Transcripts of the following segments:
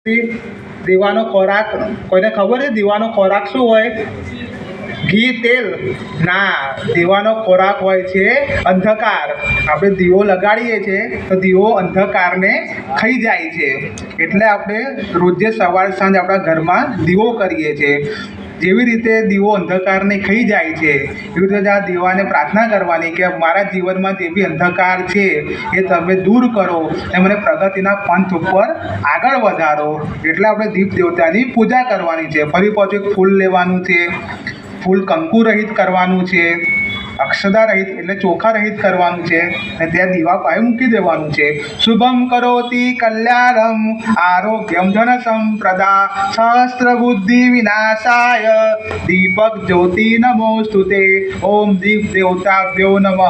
દીવાનો ખોરાક કોઈને ખબર છે? દીવાનો ખોરાક શું હોય? ઘી, તેલ? ના, દીવાનો ખોરાક હોય છે અંધકાર. આપણે દીવો લગાડીએ છીએ તો દીવો અંધકારને ખાઈ જાય છે. એટલે આપણે રોજે સવાર સાંજ આપણા ઘરમાં દીવો કરીએ છીએ. જેવી રીતે દીવો અંધકારને ખાઈ જાય છે એવી રીતે આ દીવાને પ્રાર્થના કરવાની કે મારા જીવનમાં જે બી અંધકાર છે એ તમે દૂર કરો અને મને પ્રગતિના પંથ ઉપર આગળ વધારો. એટલે આપણે દીપ દેવતાની પૂજા કરવાની છે. ફરી પાછું એક ફૂલ લેવાનું છે, ફૂલ કંકુ રહિત કરવાનું છે, અક્ષતા રહિત એટલે ચોખા રહિત કરવાનું છે અને ત્યાં દીવા પાસે મૂકી દેવાનું છે. શુભમ કરોતિ કલ્યાણમ આરોગ્યમ ધન સંપ્રદા સહસ્ત્ર બુદ્ધિ વિનાશાય દીપક જ્યોતિ નમોસ્તુતે. ઓમ દીપ દેવતાભ્યો નમઃ.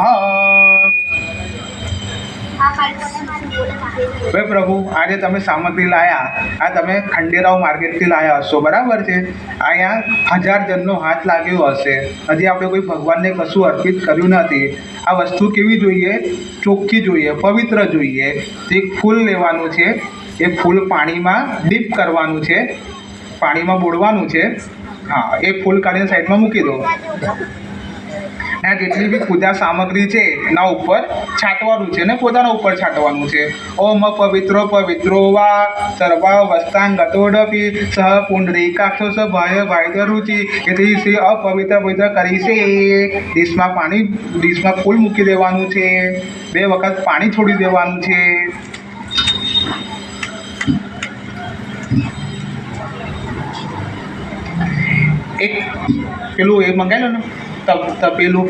ભાઈ પ્રભુ, આજે તમે સામગ્રી લાયા, આ તમે ખંડેરાવ માર્કેટથી લાયા હશો, બરાબર છે? અહીંયા 1000 જણનો હાથ લાગ્યો હશે. હજી આપણે કોઈ ભગવાનને કશું અર્પિત કર્યું નથી. આ વસ્તુ કેવી જોઈએ? ચોખ્ખી જોઈએ, પવિત્ર જોઈએ. એક ફૂલ લેવાનું છે, એ ફૂલ પાણીમાં ડીપ કરવાનું છે, પાણીમાં બોળવાનું છે. હા, એ ફૂલ કાઢીને સાઈડમાં મૂકી દો. આ જેટલી બી પૂજા સામગ્રી છે એના ઉપર છાંટવાનું છે ને પોતાના ઉપર છાંટવાનું છે. ઓમ પવિત્રો પવિત્રો વા સર્વાવસ્થાંગતોડપી સહ પુંડરીકાક્ષો સ ભય ભાઈદરુચિ. એથી શ્રી અપવિત્ર પવિત્ર કરી છે. ડીશમાં ફૂલ મૂકી દેવાનું છે, 2 વખત પાણી છોડી દેવાનું છે. એક પેલું એ મંગાવી લો ને તપેલું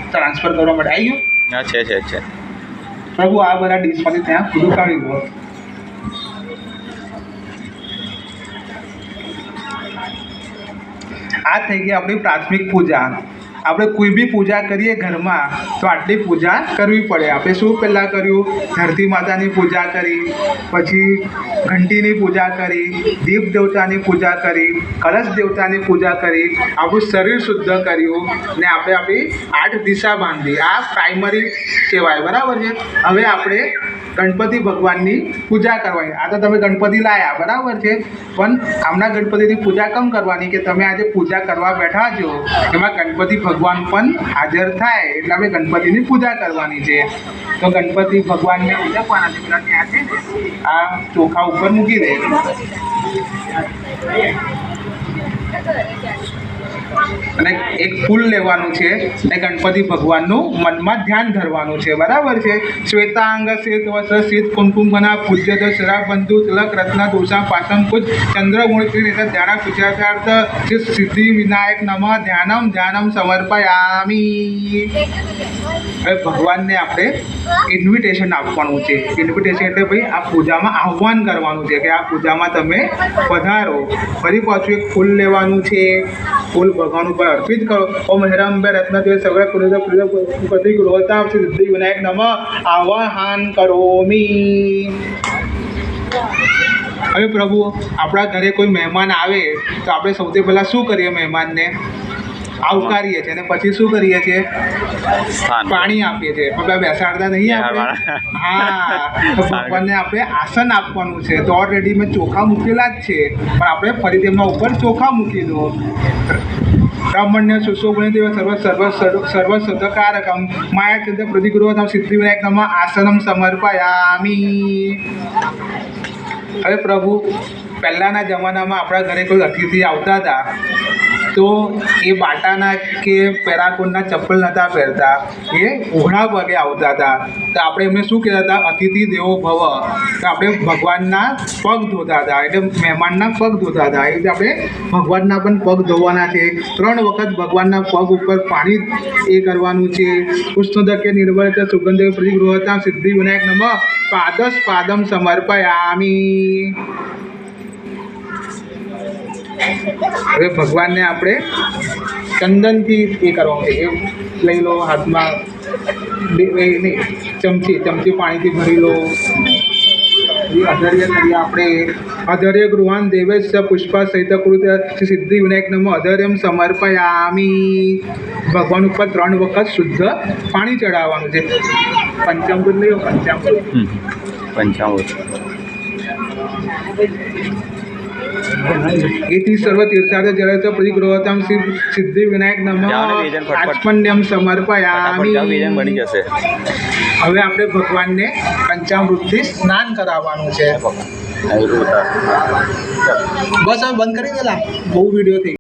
ટ્રાન્સફર કરવા માટે આવી ગયું. છે પ્રભુ આ બધા ડીશમાંથી ત્યાં બધું કાઢી દો. આ થઈ ગઈ આપણી પ્રાથમિક પૂજા. આપણે કોઈ બી પૂજા કરીએ ઘરમાં તો આટલી પૂજા કરવી પડે. આપણે શું પહેલાં કર્યું? ધરતી માતાની પૂજા કરી, પછી ઘંટીની પૂજા કરી, દીપ દેવતાની પૂજા કરી, કળશ દેવતાની પૂજા કરી, આપણું શરીર શુદ્ધ કર્યું ને આપણે આપણી 8 દિશા બાંધી. આ પ્રાઇમરી કહેવાય, બરાબર છે? હવે આપણે ગણપતિ ભગવાનની પૂજા કરવાની. આ તો તમે ગણપતિ લાયા, બરાબર છે? પણ આમના ગણપતિની પૂજા કેમ કરવાની કે તમે આજે પૂજા કરવા બેઠા છો એમાં ગણપતિ ભગવાન પણ હાજર થાય એટલે આપણે ગણપતિની પૂજા કરવાની છે. તો ગણપતિ ભગવાનને ઉજવવાના છે. પેલા ત્યાં છે ને આ ચોખા ઉપર મૂકી દે અને એક ફૂલ લેવાનું છે અને ગણપતિ ભગવાનનું મનમાં ધ્યાન ધરવાનું છે, બરાબર છે? શ્વેતાંગ શ્વેત વસ્ત્ર શ્વેત કુમકુમના પૂજ્ય તો શરાબંધુ તિલક રત્ન દોષા પાસમ કુચ ચંદ્રમૂર્તિ ધ્યાન પૂજાર્થ શ્રી સિદ્ધિ વિનાયક નમઃ ધ્યાનમ સમર્પયામી. હવે ભગવાનને આપણે ઇન્વિટેશન આપવાનું છે. ઇન્વિટેશન એટલે ભાઈ આ પૂજામાં આહ્વાન કરવાનું છે કે આ પૂજામાં તમે પધારો. ફરી પાછું એક ફૂલ લેવાનું છે, ફૂલ ભગવાન ઉપર અર્પિત કરો. ઓમ હેરંબે રત્ન સગળ પતિ ગૃહતા સિદ્ધિ વિનાયક નમઃ આવાહન કરોમી. હવે પ્રભુ, આપણા ઘરે કોઈ મહેમાન આવે તો આપણે સૌથી પહેલાં શું કરીએ? મહેમાનને આવકારીએ છીએ અને પછી શું કરીએ છીએ? પાણી આપીએ છીએ. આપણે બેસાડતા નહીં આપણે. હા, તો ભગવાનને આપણે આસન આપવાનું છે. તો ઓલરેડી મેં ચોખા મૂકેલા જ છે પણ આપણે ફરી તેમના ઉપર ચોખા મૂકી દો. બ્રાહ્મણ્ય સુશોભન સર્વ સદકારકમ માયા ચંદ્ર પ્રતિગૃહ સિદ્ધિ વિનાયક નમઃ આસનમ સમર્પયામી. હવે પ્રભુ, પહેલાંના જમાનામાં આપણા ઘરે કોઈ અતિથિ આવતા હતા તો એ બાટાના કે પેરાકોનના ચપ્પલ નહોતા પહેરતા, એ ઉઘડા પગે આવતા હતા. તો આપણે એમને શું કહેતા હતા? અતિથિ દેવો ભવ. તો આપણે ભગવાનના પગ ધોતા હતા, એટલે મહેમાનના પગ ધોતા હતા. એ રીતે આપણે ભગવાનના પણ પગ ધોવાના છે. 3 વખત ભગવાનના પગ ઉપર પાણી એ કરવાનું છે. પુષ્પદકે નિર્મળ સુગંધ પ્રતિગૃહતા સિદ્ધિ વિનાયક નમઃ પાદમ સમર્પયામી. હવે ભગવાનને આપણે ચંદનથી એ કરવાનું છે. એ લઈ લો હાથમાં, નહીં ચમચી પાણીથી ભરી લો. અધર્ય કરીએ આપણે. અધર્ય ગૃહાન દેવસ્ય પુષ્પ સહિત કૃત સિદ્ધિ વિનાયક નમઃ અધર્યમ સમર્પયામી. ભગવાન ઉપર 3 વખત શુદ્ધ પાણી ચડાવવાનું છે. પંચામૃત લઈ લો, પંચામૃત. इति सर्व तीर्थार्थ जलत परिग्रहतम सिद्धि विनायक नमः आचमन्यम समर्पयामि। હવે આપણે ભગવાનને પંચામૃતથી સ્નાન કરાવવાનું છે. બસ હવે બંધ કરી દેલા, બહુ વિડીયો થઈ